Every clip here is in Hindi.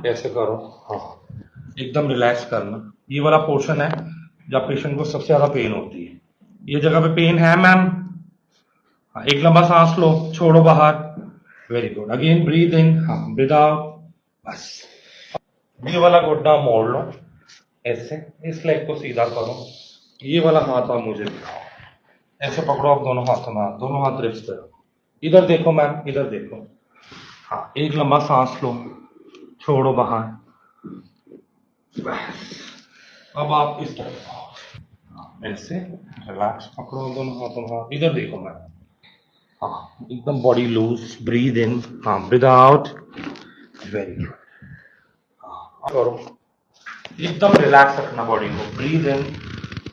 ऐसे करो। हाँ, एकदम रिलैक्स करना। ये वाला पोर्शन है जब पेशेंट को सबसे ज्यादा पेन होती है। ये जगह पे पेन है मैम? हाँ, एक लंबा सांस लो, छोड़ो बाहर। Very good. Again breathe in, हाँ, ब्रीद आउट। बस। ये वाला घुटना मोड़ लो ऐसे, इस लेग को सीधा करो। ये वाला हाथ आप मुझे दिखाओ, ऐसे पकड़ो आप दोनों हाथों में, दोनों हाथ रिस्ट पे रखो। इधर देखो मैम, इधर देखो। हाँ, एक लंबा सांस लो, छोड़ो बाहर। अब आप इस तरफ आओ, ऐसे रिलैक्स पकड़ो दोनों हाथों में, इधर देखो मैम। हाँ, एकदम बॉडी लूज, ब्रीद इन, हाँ, ब्रीद आउट। Very good. हाँ, करो। एकदम रिलैक्स रखना बॉडी को, breathe in,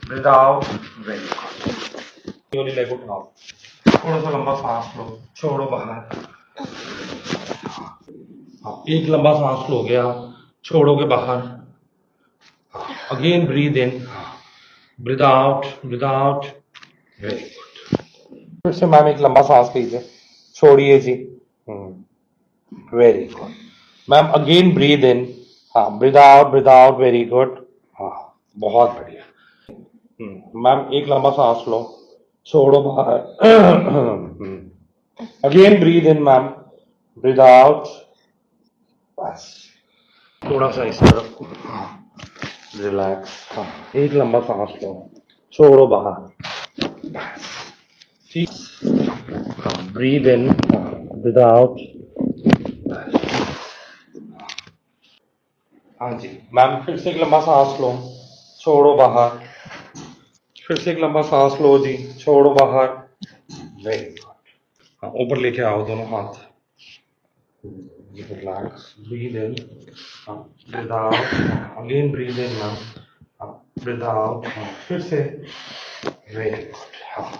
breathe out. Very good. ये वाली लेग उठाओ, थोड़ा सा लंबा सांस लो, छोड़ो बाहर। हाँ, एक लंबा सांस लो गया, छोड़ोगे बाहर। Again breathe in, breathe out, breathe out. Very good. फिर से मैम एक लंबा सांस लीजिए, छोड़िए जी। Very good ma'am. Again breathe in, हाँ, ब्रीद आउट, वेरी गुड। हाँ, बहुत बढ़िया। मैम एक लंबा सांस लो, छोड़ो बाहर। अगेन ब्रीद इन मैम, ब्रीद आउट। बस, थोड़ा सा इस तरफ, रिलैक्स। हाँ, एक लंबा सांस लो, छोड़ो बाहर। ठीक। हाँ, ब्रीद इन, ब्रीद आउट। हाँ जी मैम, फिर से एक लंबा सांस लो, छोड़ो बाहर। फिर से एक लंबा सांस लो जी, छोड़ो बाहर। Very good. हाँ, ऊपर लेके आओ दोनों हाथ। Relax, breathe in, breathe out. Again breathe in ma'am, breathe out. फिर से। Very good. हाँ,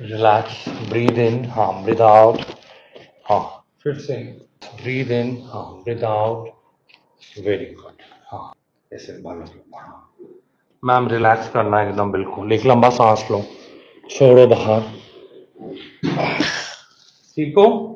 रिलैक्स, ब्रीद इन, हाँ, ब्रीद आउट। हाँ, फिर से। ब्रीद इन, हाँ, ब्रीद आउट। Very good. हाँ, ऐसे बालों के ऊपर। हाँ मैम, रिलैक्स करना है एकदम बिल्कुल। एक लंबा सांस लो, छोड़ो बाहर। ठीक हो?